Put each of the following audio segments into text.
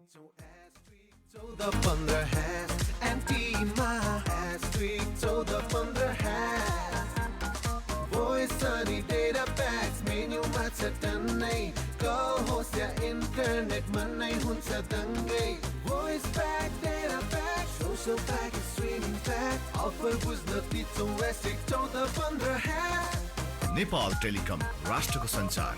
Voice अनि data packs मेन्युमा छ टन्नै कल होस् या इन्टरनेट मनै हुन्छ दङ्गै voice pack data pack social pack streaming pack offer बुझ्न तिजौँ वैश्विक 14-15 नेपाल टेलिकम राष्ट्रको सञ्चार।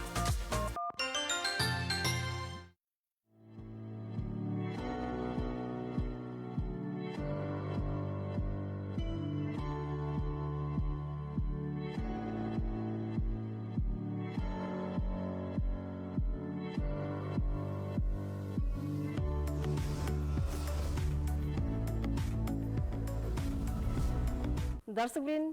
दर्शकवृन्द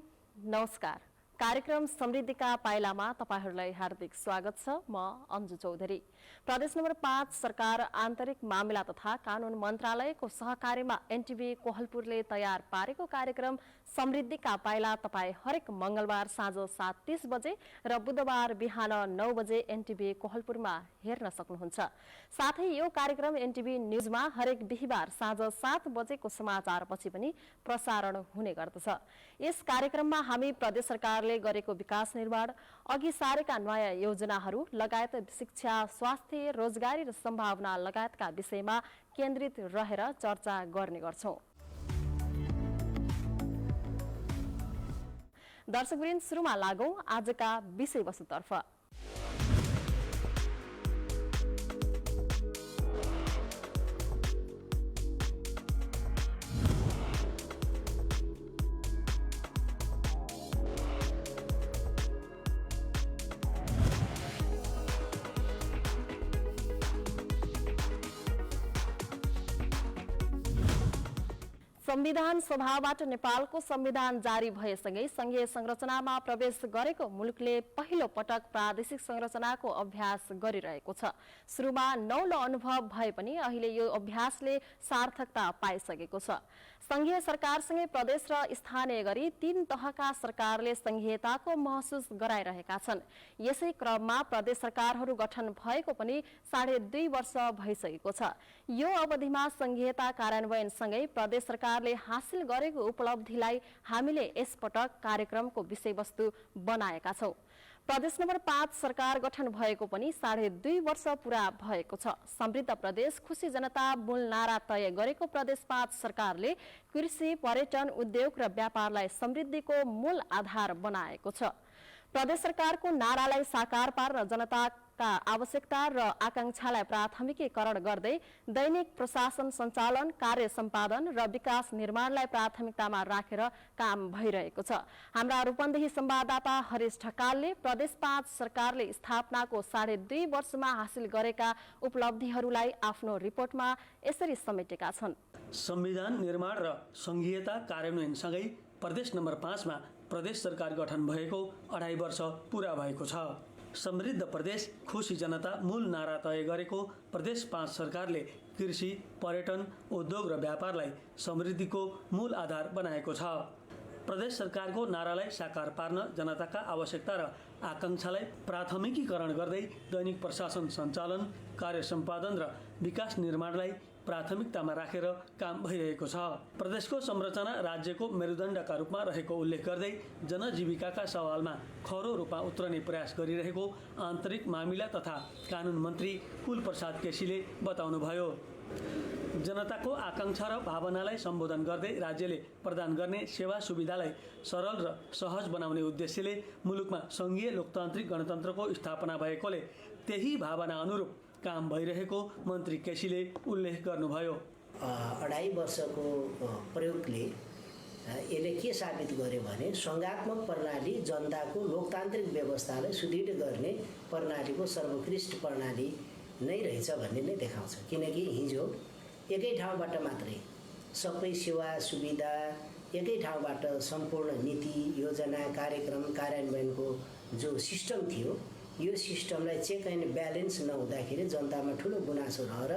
नमस्कार। कार्यक्रम समृद्धिका पाइलामा तपाईहरुलाई हार्दिक स्वागत छ। म अन्जु चौधरी। प्रदेश नम्बर 5 सरकार आन्तरिक मामिला तथा कानून मन्त्रालयको सहकार्यमा एनटिभी कोहलपुरले तयार पारेको कार्यक्रम समृद्धिका पाइला तपाई हरेक मंगलबार साँझ 7:30 बजे र बुधबार बिहान 9 बजे एनटिभी कोहलपुरमा हेर्न सक्नुहुन्छ। साथै यो कार्यक्रम एनटिभी न्यूजमा हरेक बिहीबार साँझ 7 बजेको समाचारपछि पनि प्रसारण हुने गर्दछ। यस कार्यक्रममा हामी प्रदेश सरकारले गरेको विकास निर्माण, अघि सारेका नयाँ योजनाहरू लगायत शिक्षा, स्वास्थ्य, रोजगारी र सम्भावना लगायतका विषयमा केन्द्रित रहेर चर्चा गर्ने गर्छौं। दर्शकवृन्द सुरुमा लागौं आजका विषयवस्तुतर्फ। संविधान सभाबाट नेपालको संविधान जारी भएसँगै संघीय संरचनामा प्रवेश गरेको मुलुकले पहिलो पटक प्रादेशिक संरचनाको अभ्यास गरिरहेको छ। सुरुमा नौलो अनुभव भए पनि अहिले यो अभ्यासले सार्थकता पाइसकेको छ। संघीय सरकारसँगै प्रदेश र स्थानीय गरी 3 तहका सरकारले संघीयताको महसुस गराइरहेका छन्। यसै क्रममा प्रदेश सरकारहरू गठन भएको पनि 2.5 वर्ष भइसकेको छ। यो अवधिमा संघीयता कार्यान्वयनसँगै प्रदेश सरकारले हासिल गरेको उपलब्धिलाई हामीले यसपटक कार्यक्रमको विषयवस्तु बनाएका छौं। प्रदेश नम्बर 5 सरकार गठन भएको पनि 2.5 वर्ष पूरा भएको छ। समृद्ध प्रदेश खुशी जनता मूल नारा तय गरेको प्रदेश 5 सरकारले कृषि, पर्यटन, उद्योग र व्यापारलाई समृद्धिको मूल आधार बनाएको छ। प्रदेश सरकारको नारालाई साकार पार्न जनताका आवश्यकता र आकांक्षालाई प्राथमिकीकरण गर्दै दैनिक प्रशासन सञ्चालन, कार्य सम्पादन र विकास निर्माणलाई प्राथमिकतामा राखेर काम भइरहेको छ। हाम्रा रूपन्देही संवाददाता हरिश ढकालले प्रदेश 5 सरकारले स्थापनाको 2.5 वर्षमा हासिल गरेका उपलब्धिहरूलाई आफ्नो रिपोर्टमा यसरी समेटेका छन्। संविधान निर्माण र संघीयता कार्यान्वयनसँगै प्रदेश नम्बर 5 मा प्रदेश सरकार गठन भएको 2.5 वर्ष पूरा भएको छ। समृद्ध प्रदेश खुशी जनता मूल नारा तय गरेको प्रदेश 5 सरकारले कृषि, पर्यटन, उद्योग र व्यापारलाई समृद्धिको मूल आधार बनाएको छ। प्रदेश सरकारको नारालाई साकार पार्न जनताका आवश्यकता र आकांक्षालाई प्राथमिकीकरण गर्दै दैनिक प्रशासन सञ्चालन, कार्य सम्पादन र विकास निर्माणलाई प्राथमिकतामा राखेर काम भइरहेको छ। प्रदेशको संरचना राज्यको मेरुदण्डका रूपमा रहेको उल्लेख गर्दै जनजीविकाका सवालमा खरो रूपमा उत्रने प्रयास गरिरहेको आन्तरिक मामिला तथा कानून मन्त्री कुल प्रसाद केसीले बताउनुभयो। जनताको आकांक्षा र भावनालाई सम्बोधन गर्दै राज्यले प्रदान गर्ने सेवा सुविधालाई सरल र सहज बनाउने उद्देश्यले मुलुकमा संघीय लोकतान्त्रिक गणतन्त्रको स्थापना भएकोले त्यही भावना अनुरूप काम भइरहेको मन्त्री केसीले उल्लेख गर्नुभयो। 2.5 वर्षको प्रयोगले यसले के साबित गर्यो भने संघात्मक प्रणाली जनताको लोकतान्त्रिक व्यवस्थालाई सुदृढ गर्ने प्रणालीको सर्वोत्कृष्ट प्रणाली नै रहेछ भन्ने नै देखाउँछ। किनकि हिजो एकै ठाउँबाट मात्रै सबै सेवा सुविधा एकै ठाउँबाट सम्पूर्ण नीति योजना कार्यक्रम कार्यान्वयनको जो सिस्टम थियो यो सिस्टमलाई चेक एन्ड ब्यालेन्स नहुँदाखेरि जनतामा ठुलो गुनासो रहेर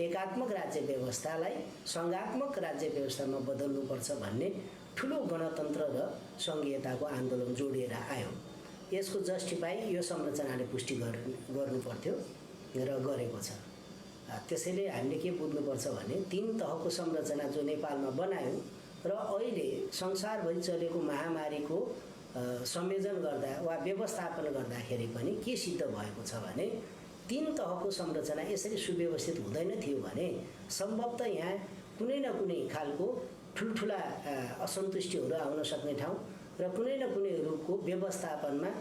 एकात्मक राज्य व्यवस्थालाई सङ्घात्मक राज्य व्यवस्थामा बदल्नुपर्छ भन्ने ठुलो गणतन्त्र र सङ्घीयताको आन्दोलन जोडिएर आयो। यसको जस्टिफाई यो संरचनाले पुष्टि गर्नु पर्थ्यो र गरेको छ। त्यसैले हामीले के बुझ्नुपर्छ भने 3 तहको संरचना जो नेपालमा बनायौँ र अहिले संसारभरि चलेको महामारीको संयोजन गर्दा वा व्यवस्थापन गर्दाखेरि पनि के सिद्ध भएको छ भने 3 तहको संरचना यसरी सुव्यवस्थित हुँदैन थियो भने सम्भवतः यहाँ कुनै न कुनै खालको ठुल्ठुला असन्तुष्टिहरू आउन सक्ने ठाउँ र कुनै न कुनै रूपको व्यवस्थापनमा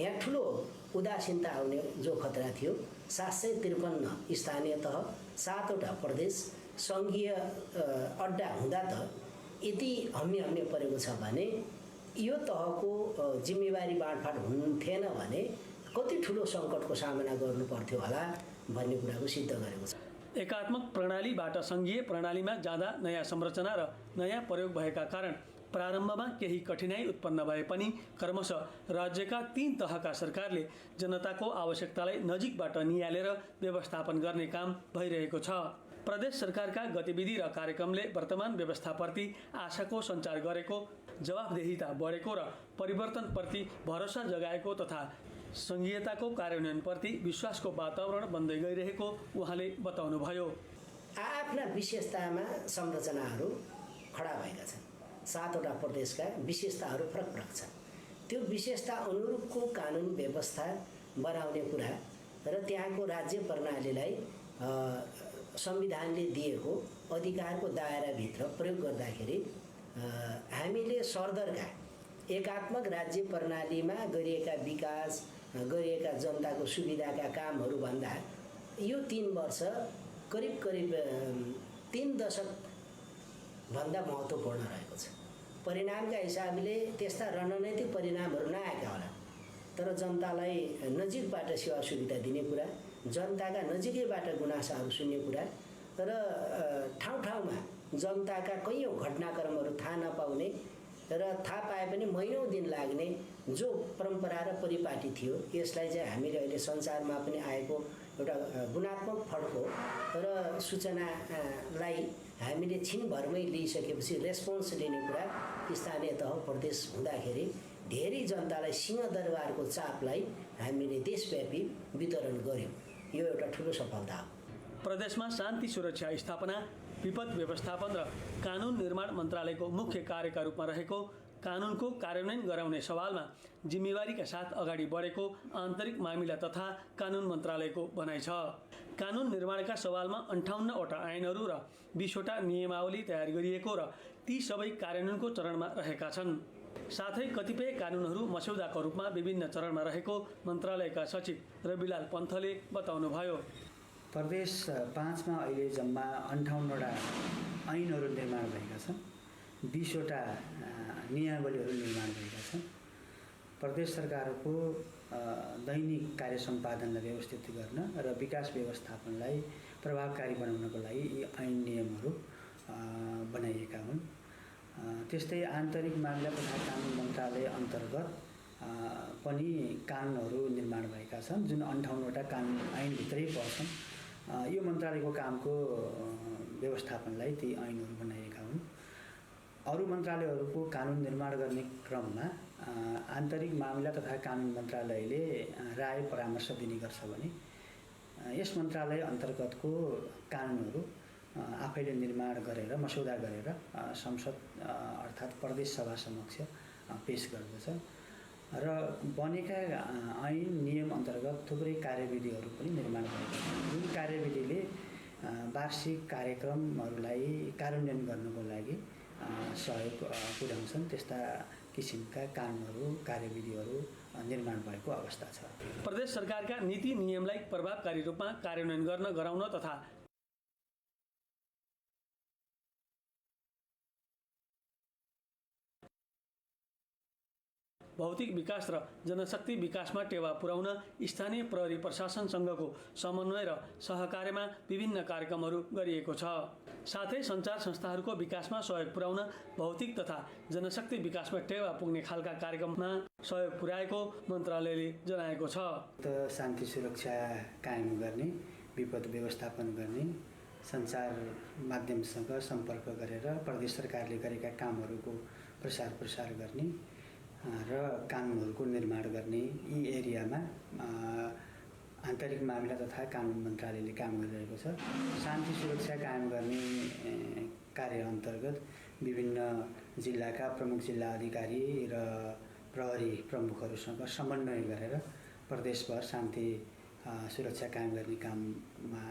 यहाँ ठुलो उदासीनता आउने जो खतरा थियो। 753 स्थानीय तह, 7वटा प्रदेश, सङ्घीय अड्डा हुँदा त यति हम्मे परेको छ भने यो तहको जिम्मेवारी बाँडफाँड हुन्थेन भने कति ठुलो सङ्कटको सामना गर्नु पर्थ्यो होला भन्ने कुराको सिद्ध गरेको छ। एकात्मक प्रणालीबाट सङ्घीय प्रणालीमा जाँदा नयाँ संरचना र नयाँ प्रयोग भएका कारण प्रारम्भमा केही कठिनाई उत्पन्न भए पनि क्रमशः राज्यका 3 तहका सरकारले जनताको आवश्यकतालाई नजिकबाट निहालेर व्यवस्थापन गर्ने काम भइरहेको छ। प्रदेश सरकारका गतिविधि र कार्यक्रमले वर्तमान व्यवस्थाप्रति आशाको सञ्चार गरेको, जवाफदेहिता बढेको र परिवर्तनप्रति भरोसा जगाएको तथा सङ्घीयताको कार्यान्वयनप्रति विश्वासको वातावरण बन्दै गइरहेको उहाँले बताउनुभयो। आफ्ना विशेषतामा संरचनाहरू खडा भएका छन्। 7वटा प्रदेशका विशेषताहरू फरक छन्। त्यो विशेषता अनुरूपको कानुन व्यवस्था बनाउने कुरा र त्यहाँको राज्य प्रणालीलाई संविधानले दिएको अधिकारको दायराभित्र प्रयोग गर्दाखेरि हामीले सरदरका एकात्मक राज्य प्रणालीमा गरिएका विकास, गरिएका जनताको सुविधाका कामहरू भन्दा यो 3 वर्ष करिब 3 दशक भन्दा महत्त्वपूर्ण रहेको छ। परिणामका हिसाबले त्यस्ता रणनीतिक परिणामहरू नआएका होला, तर जनतालाई नजिकबाट सेवा सुविधा दिने कुरा, जनताका नजिकैबाट गुनासाहरू सुन्ने कुरा र ठाउँ-ठाउँमा जनताका कैयौँ घटनाक्रमहरू थाहा नपाउने र थाहा पाए पनि महिनौँ दिन लाग्ने जो परम्परा र परिपाटी थियो, यसलाई चाहिँ हामीले अहिले संसारमा पनि आएको एउटा गुणात्मक फड्को र सूचनालाई हामीले छिनभरमै लिइसकेपछि रेस्पोन्स लिने कुरा स्थानीय तह प्रदेश हुँदाखेरि धेरै जनतालाई सिंहदरबारको चापलाई हामीले देशव्यापी वितरण गर्यौँ। यो एउटा ठुलो सफलता हो। प्रदेशमा शान्ति सुरक्षा स्थापना, विपद व्यवस्थापन र कानुन निर्माण मन्त्रालयको मुख्य कार्यका रूपमा रहेको कानुनको कार्यान्वयन गराउने सवालमा जिम्मेवारीका साथ अगाडि बढेको आन्तरिक मामिला तथा कानुन मन्त्रालयको भनाइ छ। कानुन निर्माणका सवालमा 58वटा ऐनहरू र 20वटा नियमावली तयार गरिएको र ती सबै कार्यान्वयनको चरणमा रहेका छन्। साथै कतिपय कानुनहरू मस्यौदाको रूपमा विभिन्न चरणमा रहेको मन्त्रालयका सचिव रविलाल पन्थले बताउनुभयो। प्रदेश 5मा अहिले जम्मा 58वटा ऐनहरू निर्माण भएका छन्, 20वटा नियमावलीहरू निर्माण भएका छन्। प्रदेश सरकारको दैनिक कार्य सम्पादनलाई व्यवस्थित गर्न र विकास व्यवस्थापनलाई प्रभावकारी बनाउनको लागि यी ऐन नियमहरू बनाइएका हुन्। त्यस्तै आन्तरिक मामिला तथा कानुन मन्त्रालय अन्तर्गत पनि कानुनहरू निर्माण भएका छन्, जुन 58वटा कानुन ऐनभित्रै पर्छन्। यो मन्त्रालयको कामको व्यवस्थापनलाई ती ऐनहरू बनाइएका हुन्। अरू मन्त्रालयहरूको कानुन निर्माण गर्ने क्रममा आन्तरिक मामिला तथा कानुन मन्त्रालयले राय परामर्श दिने गर्छ भने यस मन्त्रालय अन्तर्गतको कानुनहरू आफैले निर्माण गरेर मस्यौदा गरेर संसद अर्थात् प्रदेश सभा समक्ष पेश गर्दछ र बनेका ऐन नियम अन्तर्गत थुप्रै कार्यविधिहरू पनि निर्माण भएका छन्, जुन कार्यविधिले वार्षिक कार्यक्रमहरूलाई कार्यान्वयन गर्नको लागि सहयोग पुर्याउँछन्। त्यस्ता किसिमका कानुनहरू, कार्यविधिहरू निर्माण भएको अवस्था छ। प्रदेश सरकारका नीति नियमलाई प्रभावकारी रूपमा कार्यान्वयन गर्न गराउन तथा भौतिक विकास र जनशक्ति विकासमा टेवा पुर्याउन स्थानीय प्रहरी प्रशासनसँगको समन्वय र सहकार्यमा विभिन्न कार्यक्रमहरू गरिएको छ। साथै सञ्चार संस्थाहरूको विकासमा सहयोग पुर्याउन भौतिक तथा जनशक्ति विकासमा टेवा पुग्ने खालका कार्यक्रममा सहयोग पुर्याएको मन्त्रालयले जनाएको छ। शान्ति सुरक्षा कायम गर्ने, विपद व्यवस्थापन गर्ने, सञ्चार माध्यमसँग सम्पर्क गरेर प्रदेश सरकारले गरेका कामहरूको प्रसार गर्ने र कानुनहरूको निर्माण गर्ने, यी एरियामा आन्तरिक मामिला तथा कानुन मन्त्रालयले काम गरिरहेको छ। शान्ति सुरक्षा कायम गर्ने कार्य अन्तर्गत विभिन्न जिल्लाका प्रमुख जिल्ला अधिकारी र प्रहरी प्रमुखहरूसँग समन्वय गरेर प्रदेशभर शान्ति सुरक्षा कायम गर्ने काममा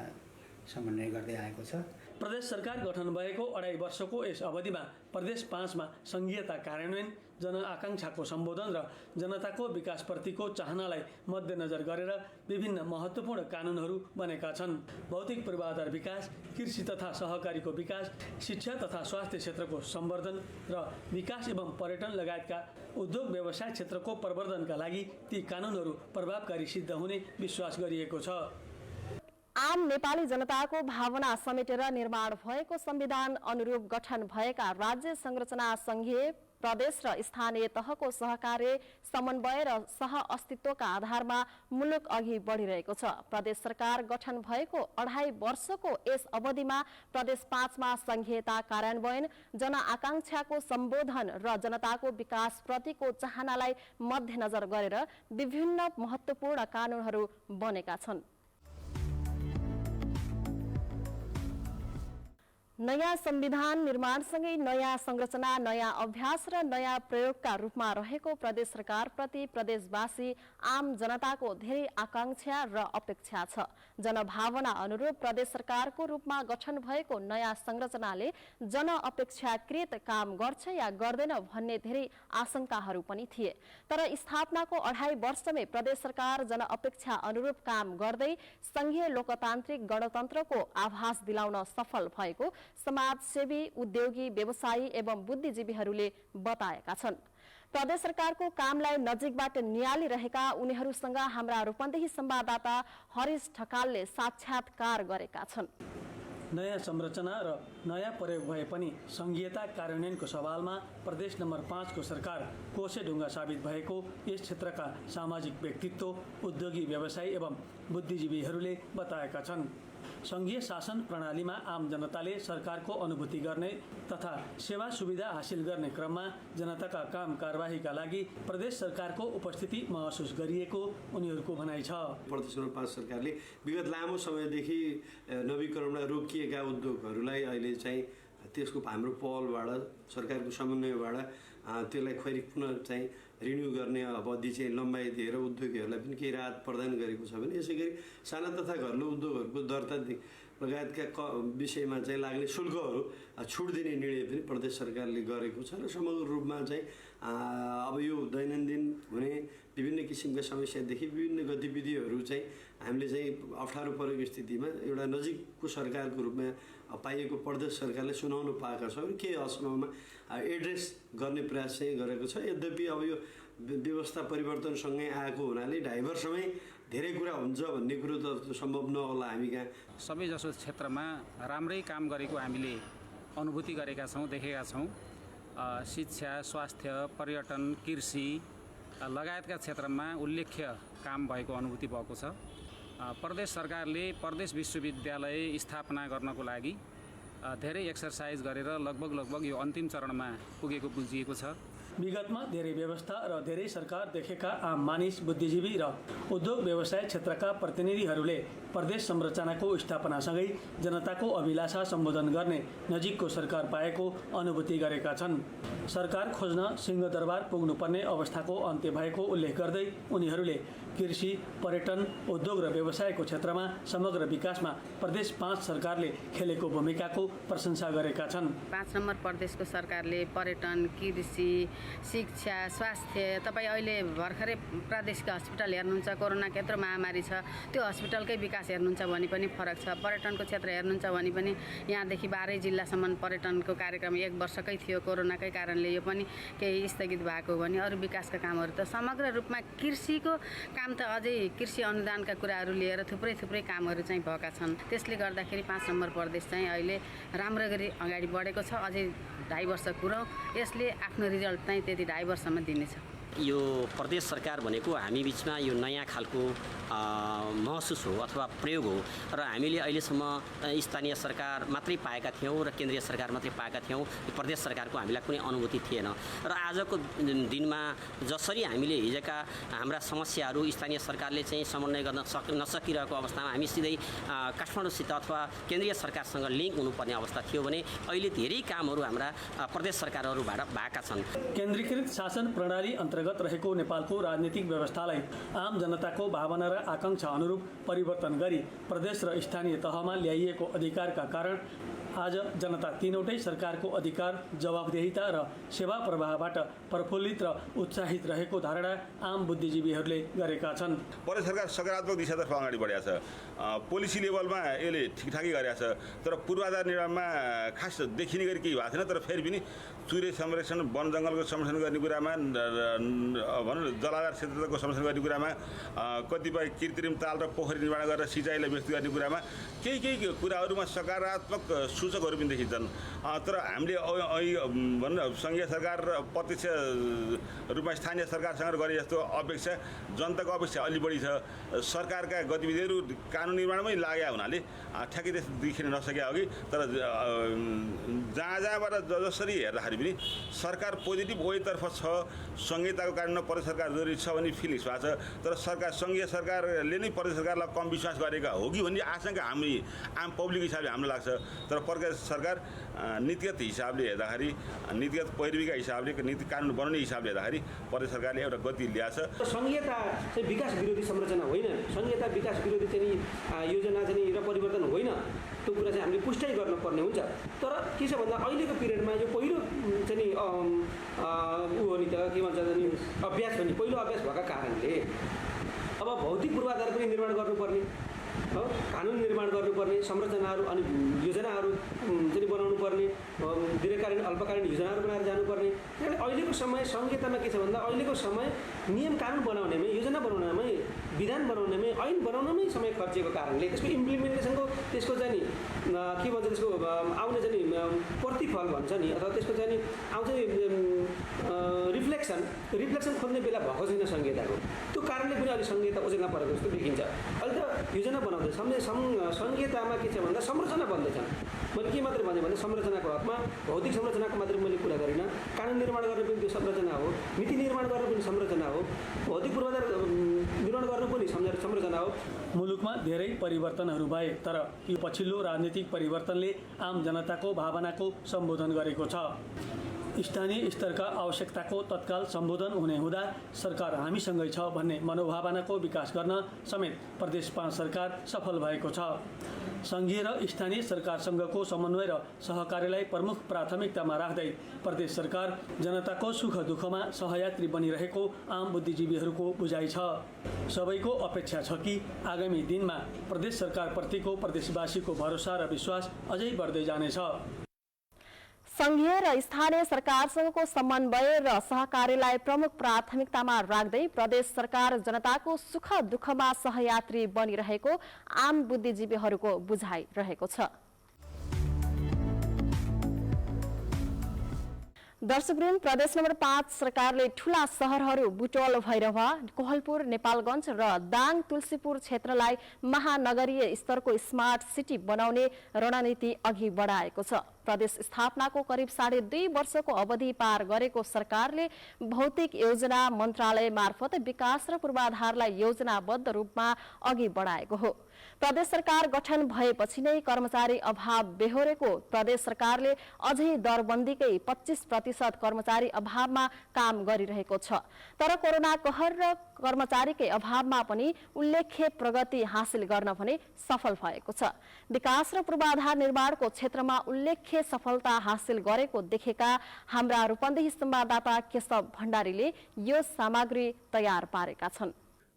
समन्वय गर्दै आएको छ। प्रदेश सरकार गठन भएको 2.5 वर्षको यस अवधिमा प्रदेश 5 मा संघीयता कार्यान्वयन, जनआकांक्षाको सम्बोधन र जनताको विकासप्रतिको चाहनालाई मध्यनजर गरेर विभिन्न महत्त्वपूर्ण कानुनहरू बनेका छन्। भौतिक पूर्वाधार विकास, कृषि तथा सहकारीको विकास, शिक्षा तथा स्वास्थ्य क्षेत्रको सम्वर्धन र विकास एवं पर्यटन लगायतका उद्योग व्यवसाय क्षेत्रको प्रवर्धनका लागि ती कानुनहरू प्रभावकारी सिद्ध हुने विश्वास गरिएको छ। आम नेपाली जनताको भावना समेटेर निर्माण भएको संविधान अनुरूप गठन भएका राज्य संरचना संघीय, प्रदेश र स्थानीय तहको सहकार्य, समन्वय र सह अस्तित्वका आधारमा मुलुक अघि बढिरहेको छ। प्रदेश सरकार गठन भएको 2.5 वर्षको यस अवधिमा प्रदेश 5 मा संघीयता कार्यान्वयन, जनआकांक्षाको सम्बोधन र जनताको विकास प्रतिको चाहनालाई मध्यनजर गरेर विभिन्न महत्त्वपूर्ण कानुनहरू बनेका छन्। नयाँ संविधान निर्माणसँगै नयाँ संरचना, नयाँ अभ्यास र नयाँ प्रयोगका रूपमा रहेको प्रदेश सरकारप्रति प्रदेशवासी आम जनताको धेरै आकांक्षा र अपेक्षा छ। जनभावना अनुरूप प्रदेश सरकारको रूपमा गठन भएको नयाँ संरचनाले जनअपेक्षाकृत काम गर्छ या गर्दैन भन्ने धेरै आशंकाहरू पनि थिए। तर स्थापनाको 2.5 वर्षमै प्रदेश सरकार जनअपेक्षा अनुरूप काम गर्दै संघीय लोकतान्त्रिक गणतन्त्रको आभास दिलाउन सफल भएको समाजसेवी, उद्योगी, व्यवसायी एवं बुद्धिजीवीहरूले बताएका छन्। प्रदेश सरकारको कामलाई नजिकबाट नियालिरहेका उनीहरूसँग हाम्रा रूपन्देही संवाददाता हरिश ढकालले साक्षात्कार गरेका छन्। नयाँ संरचना र नयाँ प्रयोग भए पनि संघीयता कार्यान्वयनको सवालमा प्रदेश नम्बर 5 को सरकार कोसेढुङ्गा साबित भएको यस क्षेत्रका सामाजिक व्यक्तित्व, उद्योगी, व्यवसायी एवं बुद्धिजीवीहरूले बताएका छन्। संघीय शासन प्रणालीमा आम जनताले सरकारको अनुभूति गर्ने तथा सेवा सुविधा हासिल गर्ने क्रममा जनताका काम कारबाहीका लागि प्रदेश सरकारको उपस्थिति महसुस गरिएको उनीहरूको भनाइ छ। प्रदेश नम्बर 5 सरकारले विगत लामो समयदेखि नवीकरणमा रोकिएका उद्योगहरूलाई अहिले चाहिँ त्यसको हाम्रो पहलबाट, सरकारको समन्वयबाट त्यसलाई फेरि पुनः चाहिँ रिन्यू गर्ने अवधि चाहिँ लम्बाइदिएर उद्योगीहरूलाई पनि केही राहत प्रदान गरेको छ भने यसै गरी साना तथा घरेलु उद्योगहरूको दर्ता लगायतका विषयमा चाहिँ लाग्ने शुल्कहरू छुट दिने निर्णय पनि प्रदेश सरकारले गरेको छ र समग्र रूपमा चाहिँ अब यो दैनन्दिन हुने विभिन्न किसिमका समस्यादेखि विभिन्न गतिविधिहरू चाहिँ हामीले चाहिँ अप्ठ्यारो परेको स्थितिमा एउटा नजिकको सरकारको रूपमा पाइएको प्रदेश सरकारले सुनाउनु पाएका छौँ र केही हदसम्ममा एड्रेस गर्ने प्रयास चाहिँ गरेको छ। यद्यपि अब यो व्यवस्था परिवर्तनसँगै आएको हुनाले 2.5 वर्षमै धेरै कुरा हुन्छ भन्ने कुरो त सम्भव नहोला। हामी कहाँ सबैजसो क्षेत्रमा राम्रै काम गरेको हामीले अनुभूति गरेका छौँ, देखेका छौँ। शिक्षा, स्वास्थ्य, पर्यटन, कृषि लगायतका क्षेत्रमा उल्लेख्य काम भएको अनुभूति भएको छ। प्रदेश सरकारले प्रदेश विश्वविद्यालय स्थापना गर्नको लागि धेरै एक्सरसाइज गरेर लगभग यो अन्तिम चरणमा पुगेको बुझिएको छ। विगतमा धेरै व्यवस्था र धेरै सरकार देखेका आम मानिस, बुद्धिजीवी र उद्योग व्यवसाय क्षेत्रका प्रतिनिधिहरूले प्रदेश संरचनाको स्थापनासँगै जनताको अभिलाषा सम्बोधन गर्ने नजिकको सरकार पाएको अनुभूति गरेका छन्। सरकार खोज्न सिंहदरबार पुग्नुपर्ने अवस्थाको अन्त्य भएको उल्लेख गर्दै उनीहरूले कृषि, पर्यटन, उद्योग र व्यवसायको क्षेत्रमा समग्र विकासमा प्रदेश 5 सरकारले खेलेको भूमिकाको प्रशंसा गरेका छन्। 5 नम्बर प्रदेशको सरकारले पर्यटन, कृषि, शिक्षा, स्वास्थ्य, तपाईँ अहिले भर्खरै प्रादेशिक हस्पिटल हेर्नुहुन्छ, कोरोनाको यत्रो महामारी छ, त्यो हस्पिटलकै विकास हेर्नुहुन्छ भने पनि फरक छ। पर्यटनको क्षेत्र हेर्नुहुन्छ भने पनि यहाँदेखि 12 जिल्लासम्म पर्यटनको कार्यक्रम 1 वर्षकै थियो, कोरोनाकै कारणले यो पनि केही स्थगित भएको भने अरू विकासका कामहरू त समग्र रूपमा कृषिको काम त अझै कृषि अनुदानका कुराहरू लिएर थुप्रै कामहरू चाहिँ भएका छन्। त्यसले गर्दाखेरि 5 नम्बर प्रदेश चाहिँ अहिले राम्रो गरी अगाडि बढेको छ। अझै 2.5 वर्ष कुरौँ, यसले आफ्नो रिजल्ट चाहिँ त्यति 2.5 वर्षमा दिनेछ। यो प्रदेश सरकार भनेको हामी बिचमा यो नयाँ खालको महसुस हो अथवा प्रयोग हो र हामीले अहिलेसम्म स्थानीय सरकार मात्रै पाएका थियौँ र केन्द्रीय सरकार मात्रै पाएका थियौँ। प्रदेश सरकारको हामीलाई कुनै अनुभूति थिएन र आजको दिनमा जसरी हामीले हिजोका हाम्रा समस्याहरू स्थानीय सरकारले चाहिँ समन्वय गर्न नसकिरहेको अवस्थामा हामी सिधै काठमाडौँसित अथवा केन्द्रीय सरकारसँग लिङ्क हुनुपर्ने अवस्था थियो भने अहिले धेरै कामहरू हाम्रा प्रदेश सरकारहरूबाट भएका छन्। केन्द्रीकृत शासन प्रणाली अन्तर्गत रहेको नेपालको राजनीतिक व्यवस्थालाई आम जनताको भावना र आकांक्षा अनुरूप परिवर्तन गरी प्रदेश र स्थानीय तहमा ल्याइएको अधिकारका कारण आज जनता तीनवटै सरकारको अधिकार, जवाबदेहिता र सेवा प्रवाहबाट प्रफुल्लित र उत्साहित रहेको धारणा आम बुद्धिजीवीहरूले गरेका छन्। प्रदेश सरकार सकारात्मक दिशातर्फ अगाडि बढेको छ। पोलिसी लेभलमा यसले ठिकठाकै गरेको छ, तर पूर्वाधार निर्माणमा खास देखिने गरी केही भएको छैन। तर फेरि पनि चुरे संरक्षण, वन जङ्गलको संरक्षण गर्ने कुरामा, भनौँ न जलाधार क्षेत्रको संरक्षण गर्ने कुरामा, कतिपय कृत्रिम ताल र पोखरी निर्माण गरेर सिँचाइलाई व्यस्त गर्ने कुरामा केही कुराहरूमा सकारात्मक सूचकहरू पनि देखिन्छन्। तर हामीले भनौँ न सङ्घीय सरकार र प्रत्यक्ष रूपमा स्थानीय सरकारसँग गरे जस्तो अपेक्षा, जनताको अपेक्षा अलि बढी छ। सरकारका गतिविधिहरू कानुन निर्माणमै लागेका हुनाले ठ्याक्कै त्यस्तो देखिन नसकेका हो कि, तर जहाँबाट जसरी हेर्दाखेरि पनि सरकार पोजिटिभ वेतर्फ छ। संहिताको कारणमा प्रदेश सरकार जरुरी छ भन्ने फिलिङ्स भएको छ। तर सङ्घीय सरकारले नै प्रदेश सरकारलाई कम विश्वास गरेका हो कि भन्ने आशंका हामी आम पब्लिक हिसाबले हामीलाई लाग्छ। तर प्रदेश सरकार नीतिगत हिसाबले हेर्दाखेरि, नीतिगत पैरवीका हिसाबले, नीति कानुन बनाउने हिसाबले हेर्दाखेरि प्रदेश सरकारले एउटा गति ल्याएको छ। संघीयता चाहिँ विकास विरोधी संरचना होइन, संघीयता विकास विरोधी चाहिँ योजना चाहिँ र परिवर्तन होइन, त्यो कुरा चाहिँ हामीले पुष्टि गर्नुपर्ने हुन्छ। तर के छ भन्दा अहिलेको पिरियडमा यो पहिलो चाहिँ ऊ हो नि त, के भन्छ नि, अभ्यास हो नि, पहिलो अभ्यास भएका कारणले अब भौतिक पूर्वाधार पनि निर्माण गर्नुपर्ने, कानुन निर्माण गर्नुपर्ने, संरचनाहरू अनि योजनाहरू चाहिँ बनाउनु पर्ने, दीर्घकालीन अल्पकालीन योजनाहरू बनाएर जानुपर्ने। किनभने अहिलेको समय संहितामा के छ भन्दा अहिलेको समय नियम कानुन बनाउनेमै, योजना बनाउनेमै, विधान बनाउनेमै, ऐन बनाउनमै समय खर्चेको कारणले त्यसको इम्प्लिमेन्टेसनको त्यसको चाहिँ नि के भन्छ त्यसको आउने चाहिँ नि प्रतिफल भन्छ नि, अथवा त्यसको चाहिँ नि आउँछ रिफ्लेक्सन खोज्ने बेला भएको छैन संहिताको। त्यो कारणले पनि अहिले संहिता ओझेलमा परेको जस्तो देखिन्छ। अहिले त योजना बनाउँदै संहितामा के छ भन्दा संरचना बन्दैछन्। मैले के मात्रै भने संरचनाको हकमा भौतिक संरचनाको मात्रै मैले कुरा गरिनँ, कानुन निर्माण गर्ने पनि त्यो संरचना हो, नीति निर्माण गर्ने पनि संरचना हो, भौतिक पूर्वाधार निर्माण गर्नु पनि संरचना हो। मुलुकमा धेरै परिवर्तनहरू भए, तर यो पछिल्लो राजनीतिक परिवर्तनले आम जनताको भावनाको सम्बोधन गरेको छ। स्थानीय स्तरका आवश्यकताको तत्काल सम्बोधन हुने हुँदा सरकार हामीसँगै छ भन्ने मनोभावनाको विकास गर्न समेत प्रदेश 5 सरकार सफल भएको छ। सङ्घीय र स्थानीय सरकारसँगको समन्वय र सहकार्यलाई प्रमुख प्राथमिकतामा राख्दै प्रदेश सरकार जनताको सुख दुःखमा सहयात्री बनिरहेको आम बुद्धिजीवीहरूको बुझाइ छ। सबैको अपेक्षा छ कि आगामी दिनमा प्रदेश सरकारप्रतिको प्रदेशवासीको भरोसा र विश्वास अझै बढ्दै जानेछ। संघीय र स्थानीय सरकारसँगको समन्वय र सहकार्यलाई प्रमुख प्राथमिकतामा राख्दै प्रदेश सरकार जनताको सुख दुःखमा सहयात्री बनिरहेको आम बुद्धिजीवीहरूको बुझाइ रहेको छ। दर्शकवृन्द, प्रदेश नम्बर 5 सरकारले ठूला शहरहरू बुटवल, भैरवा, कोहलपुर, नेपालगञ्ज र दाङ तुलसीपुर क्षेत्रलाई महानगरीय स्तरको स्मार्ट सिटी बनाउने रणनीति अघि बढाएको छ। प्रदेश स्थापनाको करिब 2.5 वर्षको अवधि पार गरेको सरकारले भौतिक योजना मन्त्रालय मार्फत विकास र पूर्वाधारलाई योजनाबद्ध रूपमा अघि बढाएको हो। प्रदेश सरकार गठन भएपछि नै कर्मचारी अभाव बेहोरेको प्रदेश सरकारले अझै दरबन्दीकै 25% कर्मचारी अभावमा काम गरिरहेको छ। तर कोरोना कहर र कर्मचारीकै अभावमा पनि उल्लेख्य प्रगति हासिल गर्न भने सफल भएको छ। विकास र पूर्वाधार निर्माणको क्षेत्रमा उल्लेख्य सफलता हासिल गरेको देखेका हाम्रा रूपन्देही संवाददाता केशव भण्डारीले यो सामग्री तयार पारेका छन्।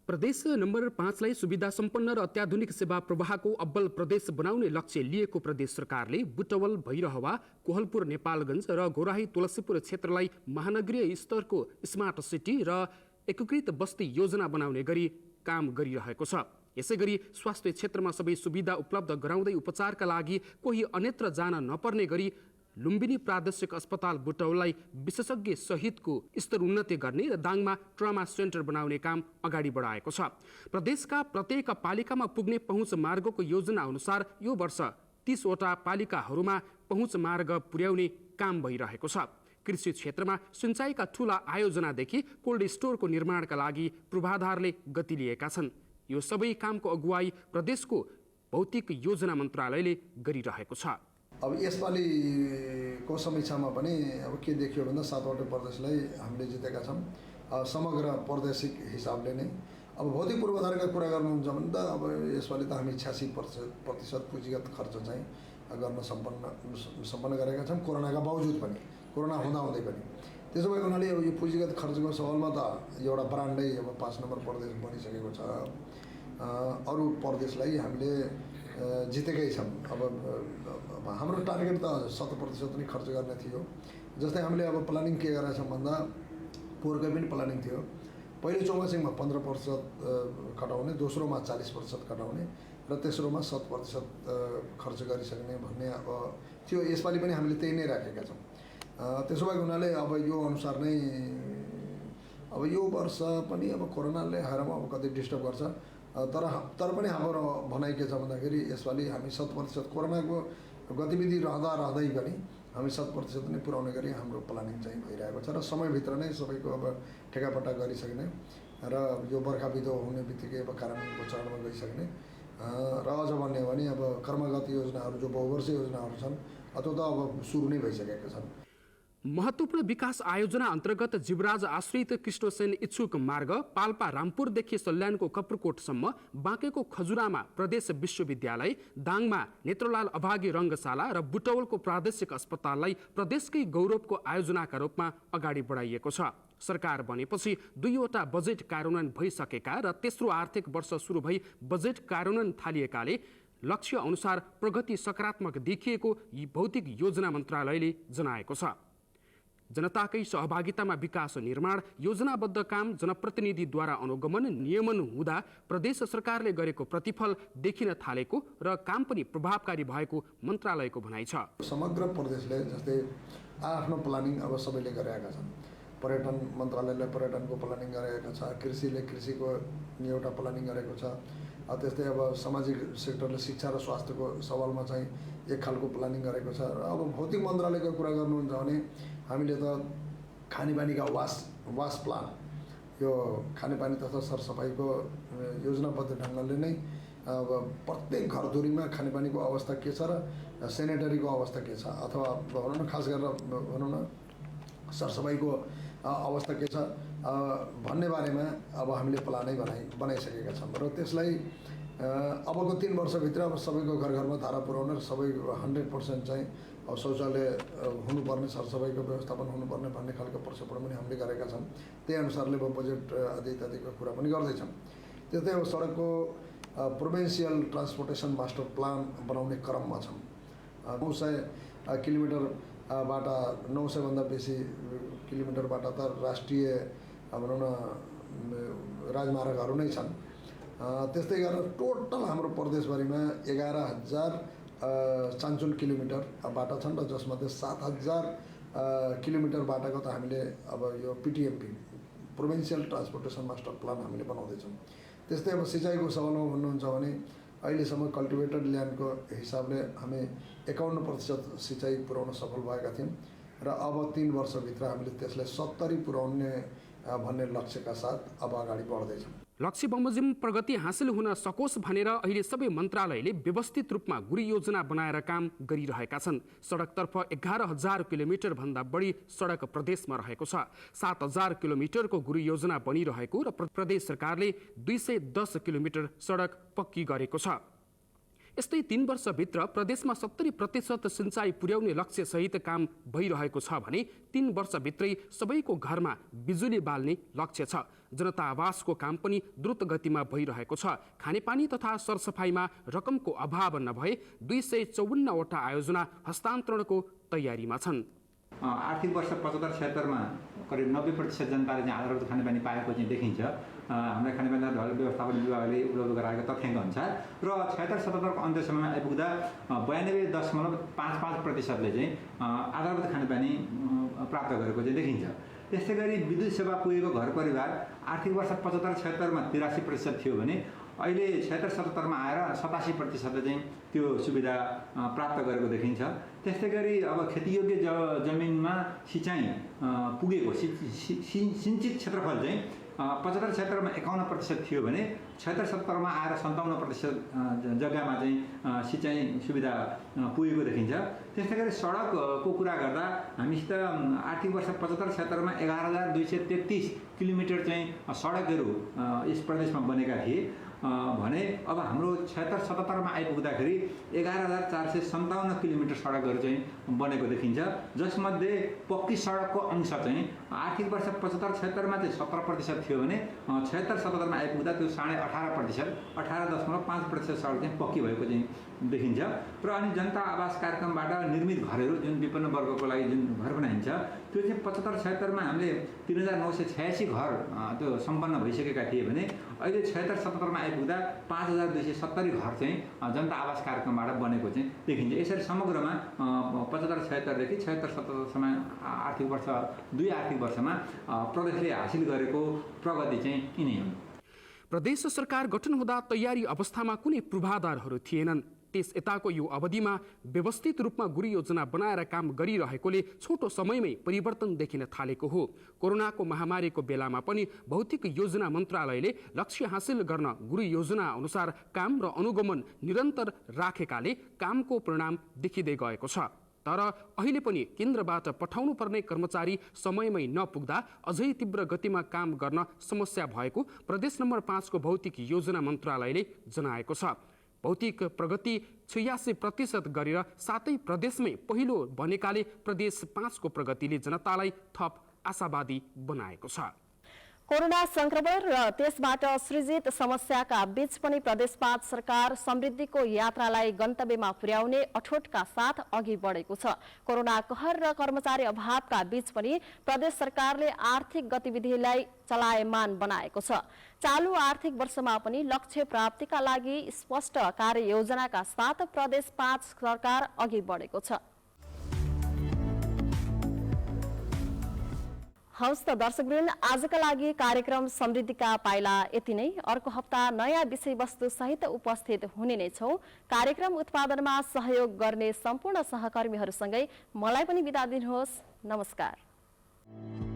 प्रदेश नम्बर 5 लाई सुविधा सम्पन्न र अत्याधुनिक सेवा प्रवाहको अब्बल प्रदेश बनाउने लक्ष्य लिएको प्रदेश सरकारले बुटवल, भैरहवा, कोहलपुर, नेपालगञ्ज र घोराही तुलसीपुर क्षेत्रलाई महानगरीय स्तरको स्मार्ट सिटी र एकीकृत बस्ती योजना बनाउने गरी काम गरिरहेको छ। यसैगरी स्वास्थ्य क्षेत्रमा सबै सुविधा उपलब्ध गराउँदै उपचारका लागि कोही अन्यत्र जान नपर्ने गरी लुम्बिनी प्रादेशिक अस्पताल बुटवललाई विशेषज्ञ सहितको स्तर उन्नति गर्ने र दाङमा ट्रमा सेन्टर बनाउने काम अगाडि बढाएको छ। प्रदेशका प्रत्येक पालिकामा पुग्ने पहुँच मार्गको योजना अनुसार यो वर्ष 30 वटा पालिकाहरूमा पहुँच मार्ग पुर्याउने काम भइरहेको छ। कृषि क्षेत्रमा सिंचाइका ठूला आयोजनादेखि कोल्ड स्टोरको निर्माणका लागि पूर्वाधारले गति लिएका छन्। यो सबै कामको अगुवाई प्रदेशको भौतिक योजना मन्त्रालयले गरिरहेको छ। अब यसपालिको समीक्षामा पनि अब के देखियो भन्दा 7वटा प्रदेशलाई हामीले जितेका छौँ। समग्र प्रादेशिक हिसाबले नै अब भौतिक पूर्वाधारका कुरा गर्नुहुन्छ भने त अब यसपालि त हामी 86% पुँजीगत खर्च चाहिँ गर्न सम्पन्न गरेका छौँ, कोरोनाका बावजुद पनि, कोरोना हुँदाहुँदै पनि। त्यसो भएको हुनाले अब यो पुँजीगत खर्चको सवालमा त एउटा ब्रान्डै अब 5 नम्बर प्रदेश बनिसकेको छ। अरू प्रदेशलाई हामीले जितेकै छौँ। अब हाम्रो टार्गेट त 100% नै खर्च गर्ने थियो। जस्तै हामीले अब प्लानिङ के गरेका छौँ भन्दा पोहोरकै पनि प्लानिङ थियो। पहिलो चौमासिङमा 15% घटाउने, दोस्रोमा 40% घटाउने र तेस्रोमा 100% खर्च गरिसक्ने भन्ने अब थियो। यसपालि पनि हामीले त्यही नै राखेका छौँ। त्यसो भएको हुनाले अब यो अनुसार नै अब यो वर्ष पनि अब कोरोनाले हारमा अब कति डिस्टर्ब गर्छ, तर पनि हाम्रो भनाइ के छ भन्दाखेरि यसपालि हामी 100% कोरोनाको गतिविधि रहँदै पनि हामी 100% नै पुर्याउने गरी हाम्रो प्लानिङ चाहिँ भइरहेको छ र समयभित्र नै सबैको अब ठेकापट्टा गरिसक्ने र यो बर्खा बिदो हुने बित्तिकै अब कार्यान्वयनको चरणमा गइसक्ने र अझ भन्ने हो भने अब कर्मगत योजनाहरू जो बहुवर्षीय योजनाहरू छन् अथवा त अब सुरु नै भइसकेका छन्। महत्त्वपूर्ण विकास आयोजना अन्तर्गत जीवराज आश्रित कृष्णसेन इच्छुक मार्ग पाल्पा रामपुरदेखि सल्यानको कपुरकोटसम्म, बाँकेको खजुरामा प्रदेश विश्वविद्यालय, दाङमा नेत्रलाल अभागी रङ्गशाला र बुटवलको प्रादेशिक अस्पताललाई प्रदेशकै गौरवको आयोजनाका रूपमा अगाडि बढाइएको छ। सरकार बनेपछि 2वटा बजेट कार्यान्वयन भइसकेका र तेस्रो आर्थिक वर्ष सुरु भई बजेट कार्यान्वयन थालिएकाले लक्ष्य अनुसार प्रगति सकारात्मक देखिएको भौतिक योजना मन्त्रालयले जनाएको छ। जनताकै सहभागितामा विकास निर्माण, योजनाबद्ध काम जनप्रतिनिधिद्वारा अनुगमन नियमन हुँदा प्रदेश सरकारले गरेको प्रतिफल देखिन थालेको र काम पनि प्रभावकारी भएको मन्त्रालयको भनाइ छ। समग्र प्रदेशले जस्तै आफ्नो प्लानिङ अब सबैले गरेका छन्। पर्यटन मन्त्रालयले पर्यटनको प्लानिङ गरेका छ, कृषिले कृषिको एउटा प्लानिङ गरेको छ, त्यस्तै अब सामाजिक सेक्टरले शिक्षा र स्वास्थ्यको सवालमा चाहिँ एक खालको प्लानिङ गरेको छ। र अब भौतिक मन्त्रालयको कुरा गर्नुहुन्छ भने हामीले त खानेपानीका वास प्लान, यो खानेपानी तथा सरसफाइको योजनाबद्ध ढङ्गले नै अब प्रत्येक घरधुरीमा खानेपानीको अवस्था के छ र सेनेटरीको अवस्था के छ, अथवा भनौँ न खास गरेर भनौँ न सरसफाइको अवस्था के छ भन्ने बारेमा अब हामीले प्लानै बनाइसकेका छौँ र त्यसलाई अबको 3 वर्षभित्र अब सबैको घरमा धारा पुर्याउन र सबै 100% चाहिँ अब शौचालय हुनुपर्ने, सरसफाइको व्यवस्थापन हुनुपर्ने भन्ने खालको प्रक्षेपण पनि हामीले गरेका छौँ। त्यही अनुसारले अब बजेट आदि इत्यादिको कुरा पनि गर्दैछौँ। त्यस्तै अब सडकको प्रोभिन्सियल ट्रान्सपोर्टेसन मास्टर प्लान बनाउने क्रममा छौँ। 900 किलोमिटरबाट 900भन्दा बेसी किलोमिटरबाट त राष्ट्रिय भनौँ न राजमार्गहरू नै छन्। त्यस्तै गरेर टोटल हाम्रो प्रदेशभरिमा 11,000 चान्चुन किलोमिटर बाटा छन् र जसमध्ये 7,000 किलोमिटर बाटाको त हामीले अब यो PTMP provincial transportation master plan हामीले बनाउँदैछौँ। त्यस्तै अब सिँचाइको सवालमा भन्नुहुन्छ भने अहिलेसम्म कल्टिभेटेड ल्यान्डको हिसाबले हामी 51% सिँचाइ पुर्याउन सफल भएका थियौँ र अब 3 वर्षभित्र हामीले त्यसलाई 70 पुर्याउने भन्ने लक्ष्यका साथ अब अगाडि बढ्दैछौँ। लक्ष्य बमोजिम प्रगति हासिल हुन सकोस् भनेर अहिले सबै मन्त्रालयले व्यवस्थित रूपमा गुरी योजना बनाएर काम गरिरहेका छन्। सडकतर्फ 11,000 किलोमिटर भन्दा बढी सडक प्रदेशमा रहेको छ। 7,000 किलोमिटरको गुरी योजना बनिरहेको र प्रदेश सरकारले 210 किलोमिटर सडक पक्की गरेको छ। यस्तै 3 वर्षभित्र प्रदेशमा 70% सिंचाइ पुर्याउने लक्ष्यसहित काम भइरहेको छ भने 3 वर्षभित्रै सबैको घरमा बिजुली बाल्ने लक्ष्य छ। जनता आवासको काम पनि द्रुत गतिमा भइरहेको छ। खानेपानी तथा सरसफाइमा रकमको अभाव नभए 254वटा आयोजना हस्तान्तरणको तयारीमा छन्। आर्थिक वर्ष 75-76 मा करिब 90% जनताले चाहिँ आधारभूत खानेपानी पाएको चाहिँ देखिन्छ। हाम्रा खानेपानी ढल व्यवस्थापन विभागले उपलब्ध गराएको तथ्याङ्क अनुसार र 76-77 को अन्त्यसम्ममा आइपुग्दा 92.55% चाहिँ आधारभूत खानेपानी प्राप्त गरेको चाहिँ देखिन्छ। त्यस्तै गरी विद्युत सेवा पुगेको घर परिवार आर्थिक वर्ष 75-76 मा 83% थियो भने अहिले 76-77 मा आएर 87% चाहिँ त्यो सुविधा प्राप्त गरेको देखिन्छ। त्यस्तै गरी अब खेतीयोग्य जमिनमा सिँचाइ पुगेको सिंचित क्षेत्रफल चाहिँ 75-76 मा 51% थियो भने 76-77 मा आएर 57% जग्गामा चाहिँ सिँचाइ सुविधा पुगेको देखिन्छ। त्यस्तै गरी सडकको कुरा गर्दा हामीसित आर्थिक वर्ष 75-76 मा 11,233 किलोमिटर चाहिँ सडकहरू यस प्रदेशमा बनेका थिए भने अब हाम्रो 76-77 मा आइपुग्दाखेरि 11,457 किलोमिटर सडकहरू चाहिँ बनेको देखिन्छ। जसमध्ये पक्की सडकको अंश चाहिँ आर्थिक वर्ष 75-76 मा चाहिँ 17% थियो भने 76-77 मा आइपुग्दा त्यो 18.5% 18.5% सडक चाहिँ पक्की भएको चाहिँ देखिन्छ। र अनि जनता आवास कार्यक्रमबाट निर्मित घरहरू जुन विपन्न वर्गको लागि जुन घर बनाइन्छ त्यो चाहिँ 75-76 मा हामीले 3,986 घर त्यो सम्पन्न भइसकेका थिए भने अहिले 76-77 मा आइपुग्दा 5,270 घर चाहिँ जनता आवास कार्यक्रमबाट बनेको चाहिँ देखिन्छ। यसरी समग्रमा 75-76 देखि 76-77 सम्म आर्थिक वर्ष 2 आर्थिक वर्षमा प्रदेशले हासिल गरेको प्रगति चाहिँ यिनै हुन्। प्रदेश सरकार गठन हुँदा तयारी अवस्थामा कुनै पूर्वाधारहरू थिएनन्। त्यस यताको यो अवधिमा व्यवस्थित रूपमा गुरु योजना बनाएर काम गरिरहेकोले छोटो समयमै परिवर्तन देखिन थालेको हो। कोरोनाको महामारीको बेलामा पनि भौतिक योजना मन्त्रालयले लक्ष्य हासिल गर्न गुरु योजना अनुसार काम र अनुगमन निरन्तर राखेकाले कामको परिणाम देखिँदै गएको छ। तर अहिले पनि केन्द्रबाट पठाउनु पर्ने कर्मचारी समयमै नपुग्दा अझै तीव्र गतिमा काम गर्न समस्या भएको प्रदेश नम्बर 5 को भौतिक योजना मन्त्रालयले जनाएको छ। भौतिक प्रगति 86% गरेर सातै प्रदेशमै पहिलो बनेकाले प्रदेश 5 को प्रगतिले जनतालाई थप आशावादी बनाएको छ। कोरोना संक्रमण र त्यसबाट सृजित समस्याका बीच पनि प्रदेश 5 सरकार समृद्धिको यात्रालाई गन्तव्यमा पुर्याउने अठोटका साथ अघि बढेको छ। कोरोना कहर र कर्मचारी अभावका बीच पनि प्रदेश सरकारले आर्थिक गतिविधिलाई चलायमान बनाएको छ। चालू आर्थिक वर्षमा पनि लक्ष्य प्राप्तिका लागि स्पष्ट कार्ययोजनाका साथ प्रदेश 5 सरकार अघि बढेको छ। हवस् त दर्शकवृन्द, आजका लागि कार्यक्रम समृद्धिका पाइला यति नै। अर्को हप्ता नयाँ विषयवस्तु सहित उपस्थित हुने नै छौं। कार्यक्रम उत्पादनमा सहयोग गर्ने सम्पूर्ण सहकर्मीहरूसँगै मलाई पनि बिदा दिनुहोस्। नमस्कार।